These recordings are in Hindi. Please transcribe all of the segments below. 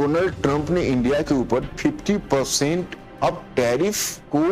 डोनाल्ड ट्रंप ने इंडिया के ऊपर 50% अब टैरिफ को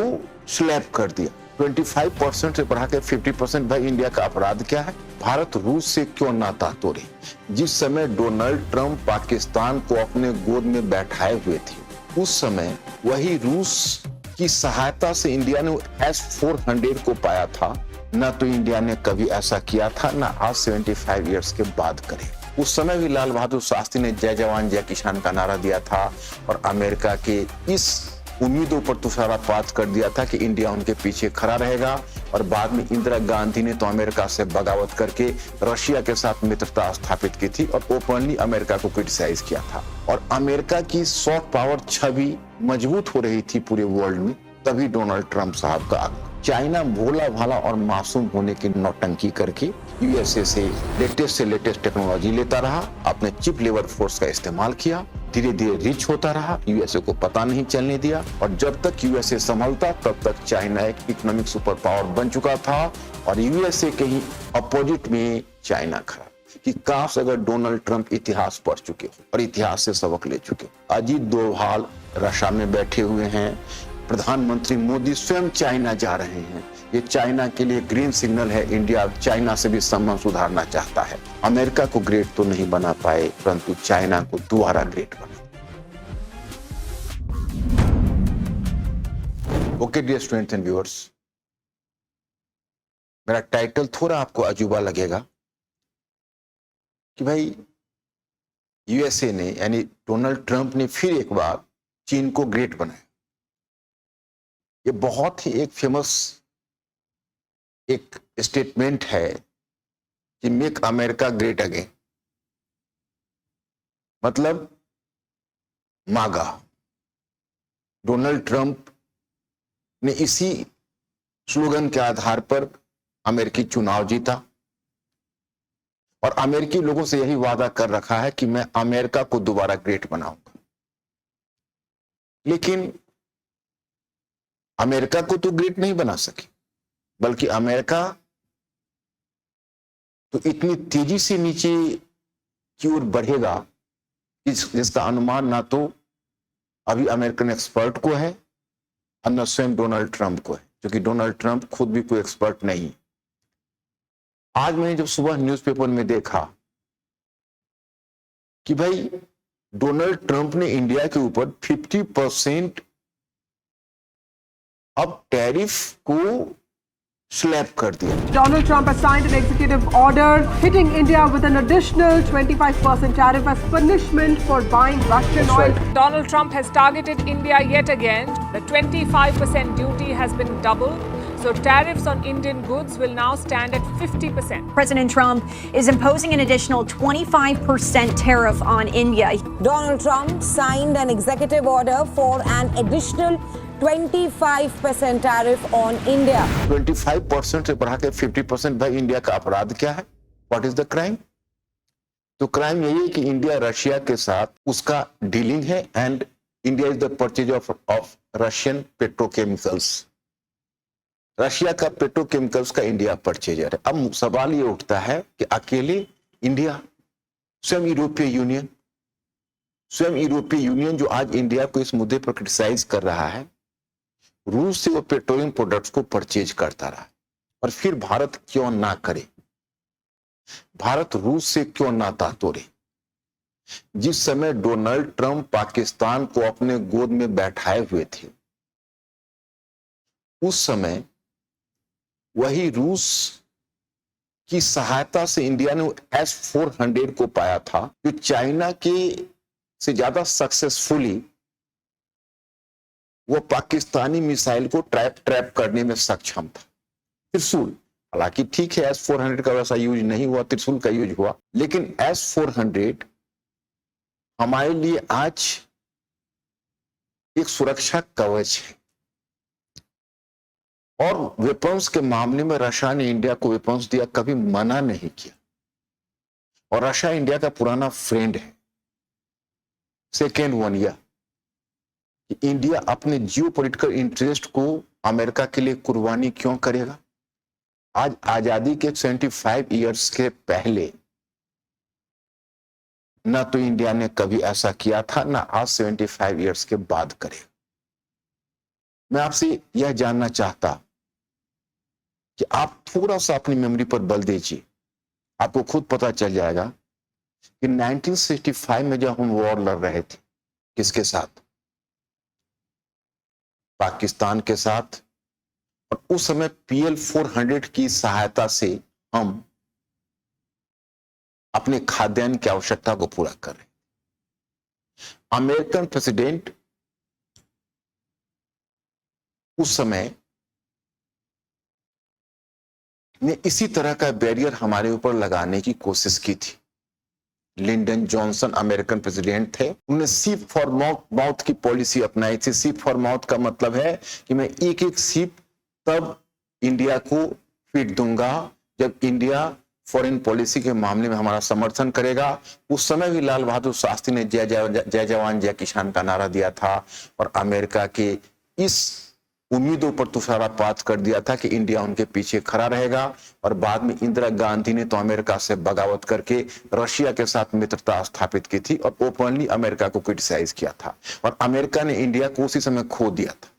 स्लैब कर दिया। 25% से बढ़ा के 50%। भाई इंडिया का अपराध क्या है? भारत रूस से क्यों नाता तोड़े? जिस समय डोनाल्ड ट्रंप पाकिस्तान को अपने गोद में बैठाए हुए थे, उस समय वही रूस की सहायता से इंडिया ने S-400 को पाया था। न तो इंडिया ने कभी ऐसा किया था, न आज 75 इयर्स के बाद करे। उस समय भी लाल बहादुर शास्त्री ने जय जवान जय किसान का नारा दिया था और अमेरिका के इस उम्मीदों पर तुषारपात कर दिया था कि इंडिया उनके पीछे खड़ा रहेगा। और बाद में इंदिरा गांधी ने तो अमेरिका से बगावत करके रशिया के साथ मित्रता स्थापित की थी और ओपनली अमेरिका को क्रिटिसाइज किया था। और अमेरिका की सॉफ्ट पावर छवि मजबूत हो रही थी पूरे वर्ल्ड में। तभी डोनाल्ड ट्रंप साहब का चाइना भोला भाला और मासूम होने की नौटंकी करके यूएसए से लेटेस्ट टेक्नोलॉजी लेता रहा, अपने चिप लेबर फोर्स का इस्तेमाल किया, धीरे धीरे रिच होता रहा, यूएसए को पता नहीं चलने दिया। और जब तक यूएसए संभलता तब तक चाइना एक इकोनॉमिक सुपर पावर बन चुका था और यूएसए के ही अपोजिट में चाइना खड़ा। कि काश अगर डोनाल्ड ट्रंप इतिहास पढ़ चुके हो और इतिहास से सबक ले चुके हो। अजीत डोभाल रशिया में बैठे हुए हैं, प्रधानमंत्री मोदी स्वयं चाइना जा रहे हैं। ये चाइना के लिए ग्रीन सिग्नल है। इंडिया चाइना से भी संबंध सुधारना चाहता है। अमेरिका को ग्रेट तो नहीं बना पाए, परंतु चाइना को दोबारा ग्रेट बना। Okay dear students and viewers, मेरा टाइटल थोड़ा आपको अजूबा लगेगा कि भाई यूएसए ने यानी डोनाल्ड ट्रंप ने फिर एक बार चीन को ग्रेट बनाया। ये बहुत ही एक फेमस एक स्टेटमेंट है कि मेक अमेरिका ग्रेट अगेन, मतलब मागा। डोनाल्ड ट्रंप ने इसी स्लोगन के आधार पर अमेरिकी चुनाव जीता और अमेरिकी लोगों से यही वादा कर रखा है कि मैं अमेरिका को दोबारा ग्रेट बनाऊंगा। लेकिन अमेरिका को तो ग्रेट नहीं बना सके, बल्कि अमेरिका तो इतनी तेजी से नीचे की ओर बढ़ेगा जिसका अनुमान ना तो अभी अमेरिकन एक्सपर्ट को है और न स्वयं डोनाल्ड ट्रंप को है, क्योंकि डोनाल्ड ट्रंप खुद भी कोई एक्सपर्ट नहीं। आज मैंने जब सुबह न्यूज़पेपर में देखा कि भाई डोनाल्ड ट्रंप ने इंडिया के ऊपर 50% अब टैरिफ को स्लैब कर दिया। Donald Trump has signed an executive order hitting India with an additional 25% tariff as punishment for buying Russian oil. Right. Donald Trump has targeted India yet again. The 25% duty has been doubled. So tariffs on Indian goods will now stand at 50%. President Trump is imposing an additional 25% tariff on India. Donald Trump signed an executive order for an additional 25% tariff on India. 25% से बढ़ा के 50%। भाई इंडिया का अपराध क्या है? What is the crime? तो क्राइम यही है कि इंडिया रशिया के साथ उसका डीलिंग है and India is the purchase of Russian petrochemicals. Russia का पेट्रोकेमिकल्स का इंडिया परचेजर है। अब सवाल ये उठता है कि अकेले इंडिया, स्वयं यूरोपीय यूनियन जो आज इंडिया को इस मुद्दे पर क्रिटिसाइज कर रहा है, रूस से वो पेट्रोलियम प्रोडक्ट्स को परचेज करता रहा। और फिर भारत क्यों ना करे? भारत रूस से क्यों नाता तोड़े? जिस समय डोनाल्ड ट्रंप पाकिस्तान को अपने गोद में बैठाए हुए थे, उस समय वही रूस की सहायता से इंडिया ने S-400 को पाया था, जो चाइना के से ज्यादा सक्सेसफुली वो पाकिस्तानी मिसाइल को ट्रैप करने में सक्षम था। त्रिशूल, हालांकि ठीक है S-400 का वैसा यूज नहीं हुआ, त्रिशूल का यूज हुआ, लेकिन S-400 हमारे लिए आज एक सुरक्षा कवच है। और वेपन्स के मामले में रशिया ने इंडिया को वेपन्स दिया, कभी मना नहीं किया। और रशिया इंडिया का पुराना फ्रेंड है। सेकेंड वन यह कि इंडिया अपने जियोपॉलिटिकल इंटरेस्ट को अमेरिका के लिए कुर्बानी क्यों करेगा? आज आजादी के 75 इयर्स के पहले ना तो इंडिया ने कभी ऐसा किया था, ना आज 75 इयर्स के बाद करेगा। मैं आपसे यह जानना चाहता कि आप थोड़ा सा अपनी मेमोरी पर बल दीजिए, आपको खुद पता चल जाएगा कि 1965 में जब हम वॉर लड़ रहे थे, किसके साथ? पाकिस्तान के साथ। और उस समय PL-400 की सहायता से हम अपने खाद्यान्न की आवश्यकता को पूरा कर रहे। अमेरिकन प्रेसिडेंट उस समय ने इसी तरह का बैरियर हमारे ऊपर लगाने की कोशिश की थी। लिंडन जॉनसन अमेरिकन प्रेसिडेंट थे, उन्होंने सीप फॉर माउथ की पॉलिसी अपनाई थी। सीप फॉर माउथ का मतलब है कि मैं एक एक सीप तब इंडिया को फीड दूंगा जब इंडिया फॉरेन पॉलिसी के मामले में हमारा समर्थन करेगा। उस समय भी लाल बहादुर शास्त्री ने जय जवान जय किसान का नारा दिया था और अमेरिका के इस उम्मीदों पर तुषारपात कर दिया था कि इंडिया उनके पीछे खड़ा रहेगा। और बाद में इंदिरा गांधी ने तो अमेरिका से बगावत करके रशिया के साथ मित्रता स्थापित की थी और ओपनली अमेरिका को क्रिटिसाइज किया था और अमेरिका ने इंडिया को उसी समय खो दिया था।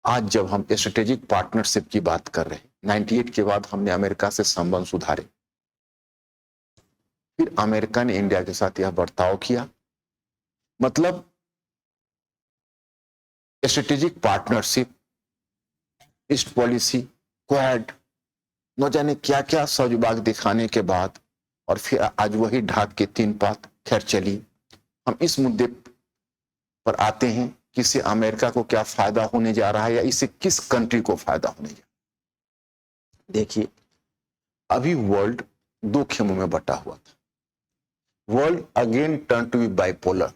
आज जब हम स्ट्रेटेजिक पार्टनरशिप की बात कर रहे हैं, 98 के बाद हमने अमेरिका से संबंध सुधारे, फिर अमेरिका ने इंडिया के साथ यह बर्ताव किया। मतलब strategic partnership, east policy, quad, न जाने क्या क्या सौजबाग दिखाने के बाद और फिर आज वही ढाक के 3 पात खैर चली। हम इस मुद्दे पर आते हैं कि इससे अमेरिका को क्या फायदा होने जा रहा है या इससे किस कंट्री को फायदा होने जा रहा है। देखिए, अभी वर्ल्ड 2 खेमों में बटा हुआ था। World again turn to be bipolar.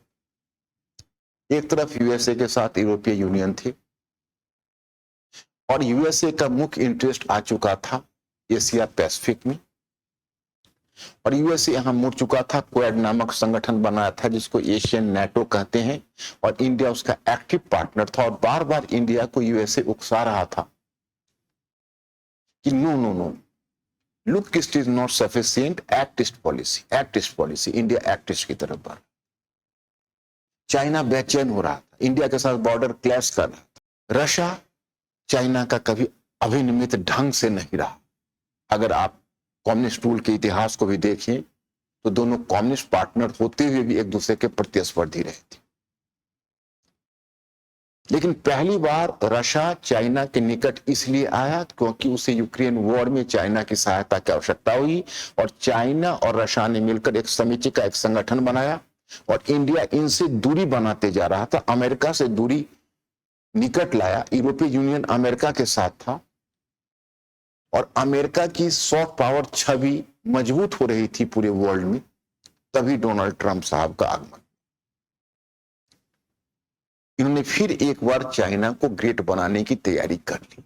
एक तरफ यूएसए के साथ यूरोपीय यूनियन थी और यूएसए का मुख्य इंटरेस्ट आ चुका था एशिया पैसिफिक में और यूएसए यहां मुड़ चुका था। क्वाड नामक संगठन बनाया था जिसको एशियन नेटो कहते हैं और इंडिया उसका एक्टिव पार्टनर था। और बार बार इंडिया को यूएसए उकसा रहा था कि no no no, look it is not sufficient, act east policy. India act east की तरफ बढ़। चाइना बेचैन हो रहा था, इंडिया के साथ बॉर्डर क्लैश कर रहा था। रशिया चाइना का कभी अभिनियमित ढंग से नहीं रहा। अगर आप कम्युनिस्ट रूल के इतिहास को भी देखें तो दोनों कम्युनिस्ट पार्टनर होते हुए भी एक दूसरे के प्रतिस्पर्धी रहे थे। लेकिन पहली बार रशिया चाइना के निकट इसलिए आया क्योंकि उसे यूक्रेन वॉर में चाइना की सहायता की आवश्यकता हुई और चाइना और रशिया ने मिलकर एक समिति का एक संगठन बनाया और इंडिया इनसे दूरी बनाते जा रहा था, अमेरिका से दूरी निकट लाया। यूरोपीय यूनियन अमेरिका के साथ था और अमेरिका की सॉफ्ट पावर छवि मजबूत हो रही थी पूरे वर्ल्ड में। तभी डोनाल्ड ट्रंप साहब का आगमन। इन्होंने फिर एक बार चाइना को ग्रेट बनाने की तैयारी कर ली।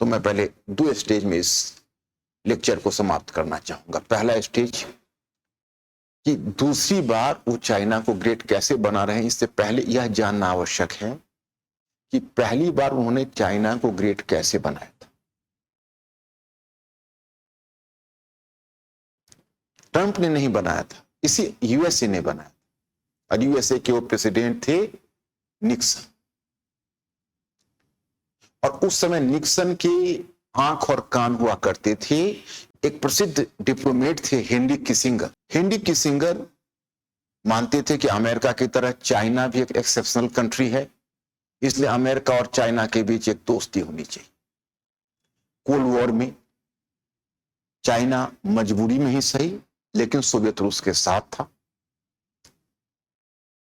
तो मैं पहले 2 स्टेज में इस लेक्चर को समाप्त करना चाहूंगा। पहला स्टेज कि दूसरी बार वो चाइना को ग्रेट कैसे बना रहे हैं, इससे पहले यह जानना आवश्यक है कि पहली बार उन्होंने चाइना को ग्रेट कैसे बनाया था। ट्रंप ने नहीं बनाया था, इसी यूएसए ने बनाया था और यूएसए के वो प्रेसिडेंट थे निक्सन। और उस समय निक्सन की आंख और कान हुआ करते थे। एक प्रसिद्ध डिप्लोमेट थे हेनरी किसिंगर। हेनरी किसिंगर मानते थे कि अमेरिका की तरह चाइना भी एक एक्सेप्शनल कंट्री है, इसलिए अमेरिका और चाइना के बीच एक दोस्ती होनी चाहिए। कोल्ड वॉर में चाइना मजबूरी में ही सही लेकिन सोवियत रूस के साथ था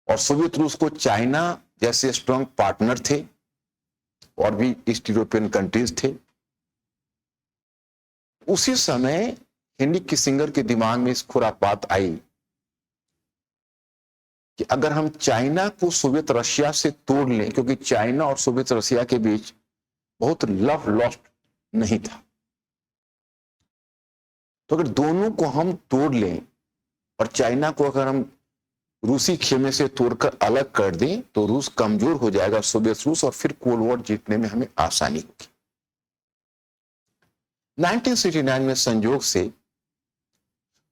और सोवियत रूस को चाइना जैसे स्ट्रांग पार्टनर थे और भी ईस्ट यूरोपियन कंट्रीज थे। उसी समय हेनरी किसिंगर के दिमाग में इस खुरापात आई कि अगर हम चाइना को सोवियत रशिया से तोड़ लें, क्योंकि चाइना और सोवियत रशिया के बीच बहुत लव लॉस्ट नहीं था, तो अगर दोनों को हम तोड़ लें और चाइना को अगर हम रूसी खेमे से तोड़कर अलग कर दें तो रूस कमजोर हो जाएगा, सोवियत रूस, और फिर कोल्ड वॉर जीतने में हमें आसानी होगी। 1969 में संयोग से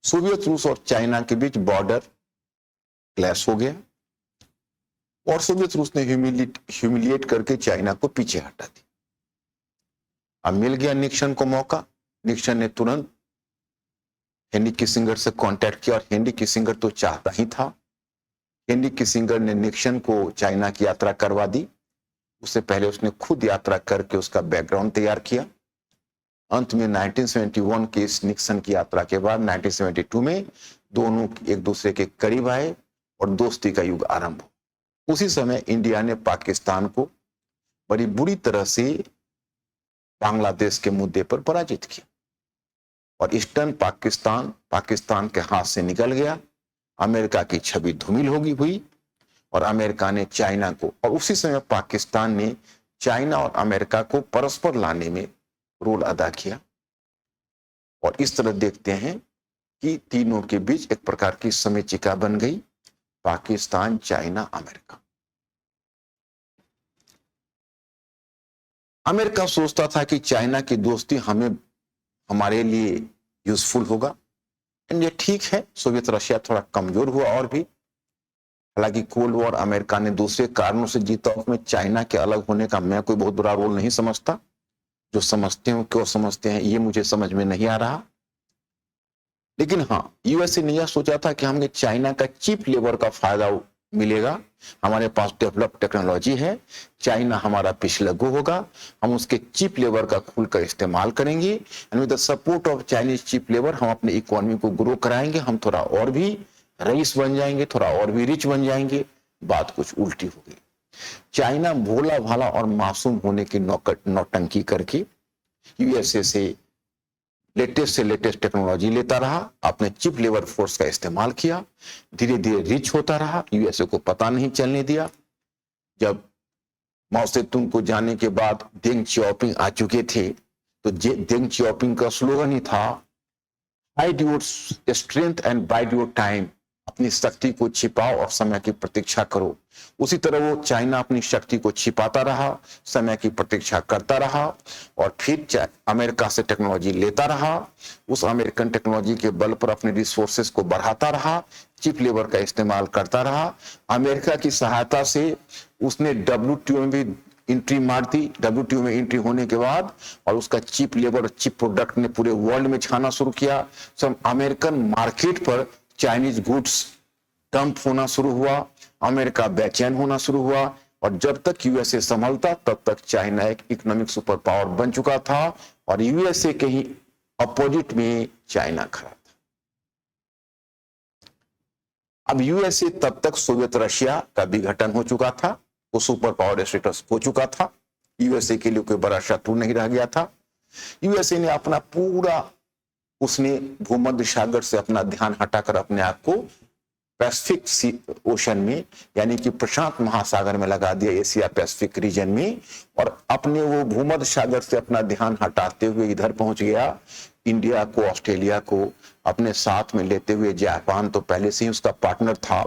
सोवियत रूस और चाइना के बीच बॉर्डर क्लैश हो गया और सोवियत रूस ने ह्यूमिलिएट करके चाइना को पीछे हटा दिया। अब मिल गया निक्सन को मौका। निक्सन ने तुरंत हेनरी किसिंगर से कांटेक्ट किया और हेनरी किसिंगर तो चाहता ही था। हेनरी किसिंगर ने निक्सन को चाइना की यात्रा करवा दी। उससे पहले उसने खुद यात्रा करके उसका बैकग्राउंड तैयार किया। अंत में 1971 की इस निक्सन की यात्रा के बाद 1972 में दोनों एक दूसरे के करीब आए और दोस्ती का युग आरंभ हुआ। उसी समय इंडिया ने पाकिस्तान को बड़ी बुरी तरह से बांग्लादेश के मुद्दे पर पराजित किया और ईस्टर्न पाकिस्तान के हाथ से निकल गया। अमेरिका की छवि धूमिल हुई और अमेरिका ने चाइना को, और उसी समय पाकिस्तान ने चाइना और अमेरिका को परस्पर लाने में रोल अदा किया। और इस तरह देखते हैं कि तीनों के बीच एक प्रकार की समेचिका बन गई, पाकिस्तान, चाइना, अमेरिका। अमेरिका सोचता था कि चाइना की दोस्ती हमारे लिए यूजफुल होगा। ये ठीक है, सोवियत रशिया थोड़ा कमजोर हुआ और भी। हालांकि कोल्ड वॉर अमेरिका ने दूसरे कारणों से जीता, उसमें चाइना के अलग होने का मैं कोई बहुत बड़ा रोल नहीं समझता। जो समझते हो क्यों समझते हैं ये मुझे समझ में नहीं आ रहा। लेकिन हाँ, यूएसए ने यह सोचा था कि हमें चाइना का चीप लेबर का फायदा मिलेगा। हमारे पास डेवलप टेक्नोलॉजी है, चाइना हमारा पिछलग्गू होगा, हम उसके चीप लेबर का खुलकर इस्तेमाल करेंगे। And with the support of Chinese cheap labour हम अपने इकोनॉमी को ग्रो कराएंगे, हम थोड़ा और भी रईस बन जाएंगे, थोड़ा और भी रिच बन जाएंगे। बात कुछ उल्टी हो गई। चाइना भोला भाला और मासूम होने की नौटंकी करके यूएसए से लेटेस्ट टेक्नोलॉजी लेता रहा, अपने चिप लेबर फोर्स का इस्तेमाल किया, धीरे धीरे रिच होता रहा, यूएसए को पता नहीं चलने दिया। जब माओ सेतुंग को जाने के बाद डेंग चियाओपिंग आ चुके थे तो डेंग चियाओपिंग का स्लोगन ही था, hide your strength and wide your time. अपनी शक्ति को छिपाओ और समय की प्रतीक्षा करो। उसी तरह वो चाइना अपनी शक्ति को छिपाता रहा, समय की प्रतीक्षा करता रहा और फिर अमेरिका से टेक्नोलॉजी लेता रहा। उस अमेरिकन टेक्नोलॉजी के बल पर अपने रिसोर्सेस को बढ़ाता रहा, चिप लेबर का इस्तेमाल करता रहा। अमेरिका की सहायता से उसने WTO में भी एंट्री मार दी। WTO में एंट्री होने के बाद और उसका चिप लेबर, चिप प्रोडक्ट ने पूरे वर्ल्ड में छाना शुरू किया। सब अमेरिकन मार्केट पर चाइनीज गुड्स डंप होना शुरू हुआ, अमेरिका बेचैन होना शुरू हुआ और जब तक यूएसए संभलता तब तक चाइना एक इकोनॉमिक सुपर पावर बन चुका था और यूएसए के ही अपोजिट में चाइना खड़ा था। अब यूएसए तब तक सोवियत रशिया का विघटन हो चुका था, वो सुपर पावर स्टेटस हो चुका था, यूएसए के लिए कोई बड़ा शत्रु नहीं रह गया था। यूएसए ने अपना पूरा, उसने भूमध्य सागर से अपना ध्यान हटाकर अपने आप को पैसिफिक ओशन में यानी कि प्रशांत महासागर में लगा दिया, एशिया पैसिफिक रीजन में। और अपने वो भूमध्य सागर से अपना ध्यान हटाते हुए इधर पहुंच गया, इंडिया को, ऑस्ट्रेलिया को अपने साथ में लेते हुए। जापान तो पहले से ही उसका पार्टनर था,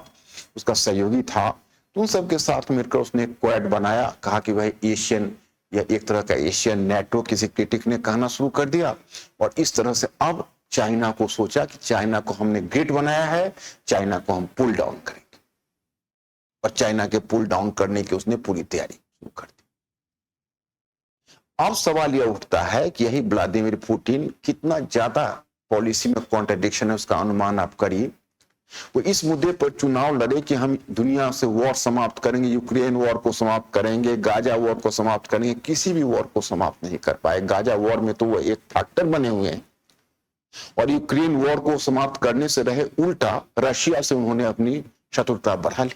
उसका सहयोगी था, तो उन सबके साथ मिलकर उसने क्वाड बनाया। कहा कि भाई एशियन या एक तरह का एशियन नेटो किसी क्रिटिक ने कहना शुरू कर दिया। और इस तरह से अब चाइना को सोचा कि चाइना को हमने ग्रेट बनाया है, चाइना को हम पुल डाउन करेंगे और चाइना के पुल डाउन करने की उसने पूरी तैयारी शुरू कर दी। अब सवाल यह उठता है कि यही व्लादिमीर पुतिन कितना ज्यादा पॉलिसी में कॉन्ट्रडिक्शन है उसका अनुमान आप करिए। वो इस मुद्दे पर चुनाव लड़े कि हम दुनिया से वॉर समाप्त करेंगे, यूक्रेन वॉर को समाप्त करेंगे, गाजा वॉर को समाप्त करेंगे, किसी भी वॉर को समाप्त नहीं कर पाए। गाजा वॉर में तो वो एक फैक्टर बने हुए हैं और यूक्रेन वॉर को समाप्त करने से रहे, उल्टा रशिया से उन्होंने अपनी शत्रुता बढ़ा ली।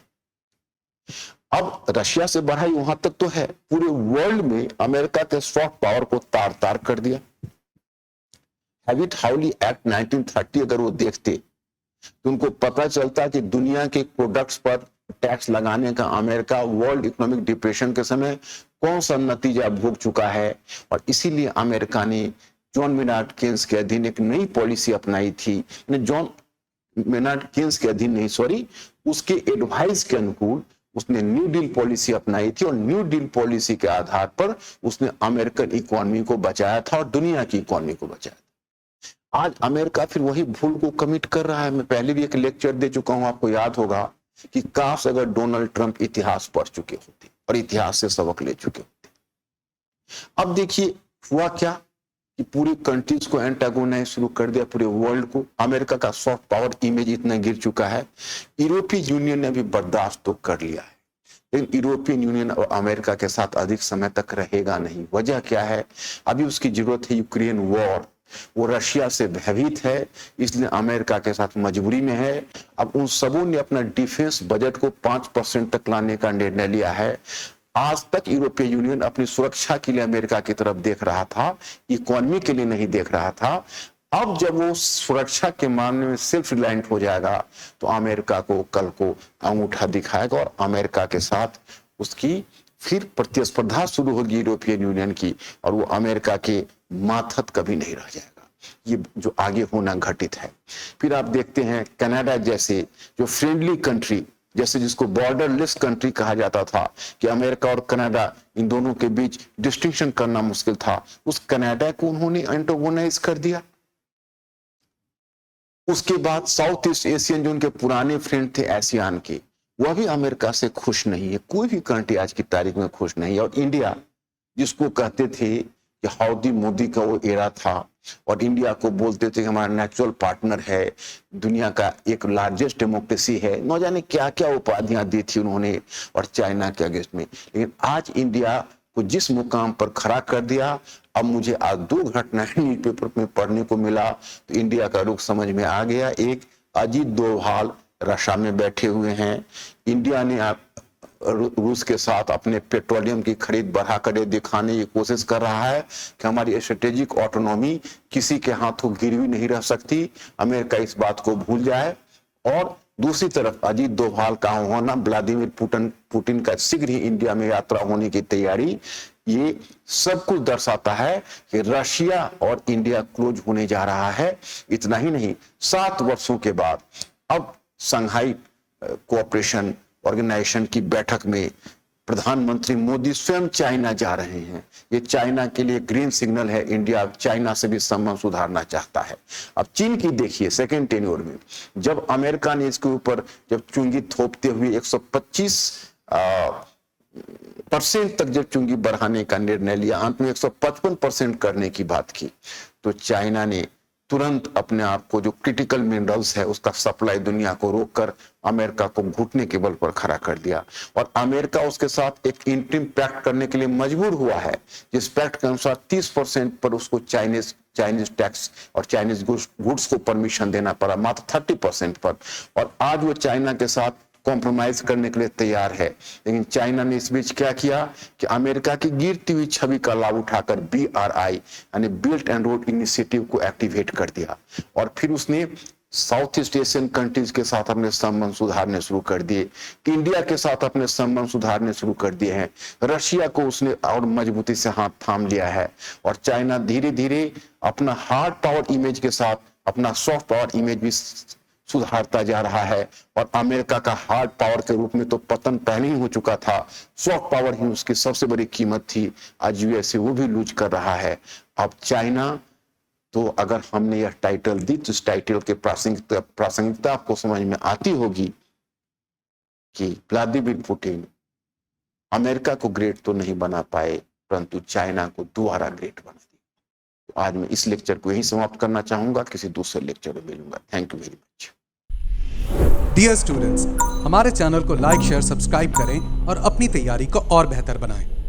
अब रशिया से बढ़ाई वहां तक तो है, पूरे वर्ल्ड में अमेरिका के सॉफ्ट पावर को तार तार कर दिया। हैविट हाउली एक्ट 1930 अगर वो देखते तो उनको पता चलता कि दुनिया के प्रोडक्ट्स पर टैक्स लगाने का अमेरिका वर्ल्ड इकोनॉमिक डिप्रेशन के समय कौन सा नतीजा भोग चुका है। और इसीलिए अमेरिका ने जॉन मेनार्ड केन्स के अधीन एक नई पॉलिसी अपनाई थी। जॉन मेनार्ड केन्स के अधीन नहीं, सॉरी, उसके एडवाइस के अनुकूल उसने न्यू डील पॉलिसी अपनाई थी और न्यू डील पॉलिसी के आधार पर उसने अमेरिकन इकोनॉमी को बचाया था और दुनिया की इकोनॉमी को बचाया था। आज अमेरिका फिर वही भूल को कमिट कर रहा है। मैं पहले भी एक लेक्चर दे चुका हूं, आपको याद होगा, कि काश अगर डोनाल्ड ट्रंप इतिहास पढ़ चुके होते और इतिहास से सबक ले चुके होते। अब देखिए हुआ क्या कि पूरी कंट्रीज को एंटागोनाइज शुरू कर दिया, पूरे वर्ल्ड को। अमेरिका का सॉफ्ट पावर इमेज इतना गिर चुका है। यूरोपीय यूनियन ने भी बर्दाश्त तो कर लिया है, लेकिन यूरोपियन यूनियन और अमेरिका के साथ अधिक समय तक रहेगा नहीं। वजह क्या है? अभी उसकी जरूरत है यूक्रेन वॉर। वो रशिया से भयभीत है, इसलिए अमेरिका के साथ मजबूरी में है। अब उन सबों ने अपना डिफेंस बजट को 5% तक लाने का निर्णय लिया है। आज तक यूरोपीय यूनियन अपनी सुरक्षा के लिए अमेरिका की तरफ देख रहा था, इकोनॉमी के लिए नहीं देख रहा था। अब जब वो सुरक्षा के मामले में सेल्फ रिलायंट हो जाएगा तो अमेरिका को कल को अंगूठा दिखाएगा और अमेरिका के साथ उसकी फिर प्रतिस्पर्धा शुरू होगी यूरोपियन यूनियन की, और वो अमेरिका के माथत कभी नहीं रह जाएगा। ये जो आगे होना घटित है। फिर आप देखते हैं कनाडा जैसे जो फ्रेंडली कंट्री, जैसे जिसको बॉर्डरलेस कंट्री कहा जाता था, कि अमेरिका और कनाडा इन दोनों के बीच डिस्टिंक्शन करना मुश्किल था, उस कनाडा को उन्होंने एंटागोनाइज कर दिया। उसके बाद साउथ ईस्ट एशियन जो उनके पुराने फ्रेंड थे आसियान के, वह भी अमेरिका से खुश नहीं है। कोई भी कंट्री आज की तारीख में खुश नहीं है। और इंडिया जिसको कहते थे कि हाउडी मोदी का वो एरा था, और इंडिया को बोलते थे कि हमारा नेचुरल पार्टनर है, दुनिया का एक लार्जेस्ट डेमोक्रेसी है, न जाने क्या क्या उपाधियां दी थी उन्होंने, और चाइना के अगेंस्ट में। लेकिन आज इंडिया को जिस मुकाम पर खड़ा कर दिया, अब मुझे आज 2 घटनाएं न्यूज़पेपर में पढ़ने को मिला तो इंडिया का रुख समझ में आ गया। एक, अजीत डोभाल रशिया में बैठे हुए हैं। इंडिया ने रूस के साथ अपने पेट्रोलियम की खरीद बढ़ाकर ये दिखाने की कोशिश कर रहा है कि हमारी स्ट्रेटेजिक ऑटोनॉमी किसी के हाथों गिरवी नहीं रह सकती। अमेरिका इस बात को भूल जाए। और दूसरी तरफ अजीत डोभाल का होना, व्लादिमीर पुतिन का शीघ्र ही इंडिया में यात्रा होने की तैयारी, ये सब कुछ दर्शाता है कि रशिया और इंडिया क्लोज होने जा रहा है। इतना ही नहीं, 7 वर्षों के बाद अब संघाई कोऑपरेशन ऑर्गेनाइजेशन की बैठक में प्रधानमंत्री मोदी स्वयं चाइना जा रहे हैं। ये चाइना के लिए ग्रीन सिग्नल है। इंडिया चाइना से भी संबंध सुधारना चाहता है। अब चीन की देखिए सेकेंड टेन्योर में, जब अमेरिका ने इसके ऊपर जब चुंगी थोपते हुए 125% तक जब चुंगी बढ़ाने का निर्णय लिया, अंत में 155% करने की बात की, तो चाइना ने तुरंत अपने आप को जो क्रिटिकल मिनरल्स है उसका सप्लाई दुनिया को रोककर अमेरिका को घुटने के बल पर खड़ा कर दिया। और अमेरिका उसके साथ एक इंटरिम पैक्ट करने के लिए मजबूर हुआ है, जिस पैक्ट के अनुसार 30% पर उसको चाइनीज टैक्स और चाइनीज गुड्स को परमिशन देना पड़ा, मात्र 30% पर। और आज वो चाइना के साथ कॉम्प्रोमाइज करने के लिए तैयार है। लेकिन चाइना ने इस बीच क्या किया कि अमेरिका की गिरती हुई छवि का लाभ उठाकर BRI यानी बिल्ट एंड रोड इनिशिएटिव को एक्टिवेट कर दिया, और फिर उसने साउथ ईस्ट एशियन कंट्रीज के साथ अपने संबंध सुधारने शुरू कर दिए, इंडिया के साथ अपने संबंध सुधारने शुरू कर दिए हैं। रशिया को उसने और मजबूती से हाथ थाम लिया है, और चाइना धीरे धीरे अपना हार्ड पावर इमेज के साथ अपना सॉफ्ट पावर इमेज भी सुधारता जा रहा है। और अमेरिका का हार्ड पावर के रूप में तो पतन पहले ही हो चुका था, सॉफ्ट पावर ही उसकी सबसे बड़ी कीमत थी। आज USA वो भी लूज कर रहा है। अब चाइना, तो अगर हमने यह टाइटल दी तो इस टाइटल के प्रासंगिकता आपको समझ में आती होगी कि व्लादिमीर पुतिन अमेरिका को ग्रेट तो नहीं बना पाए, परंतु चाइना को दोबारा ग्रेट बना दिया। तो आज मैं इस लेक्चर को यहीं समाप्त करना चाहूंगा, किसी दूसरे लेक्चर में मिलूंगा। Thank you very much. Dear students, हमारे चैनल को लाइक, शेयर, सब्सक्राइब करें और अपनी तैयारी को और बेहतर बनाएं।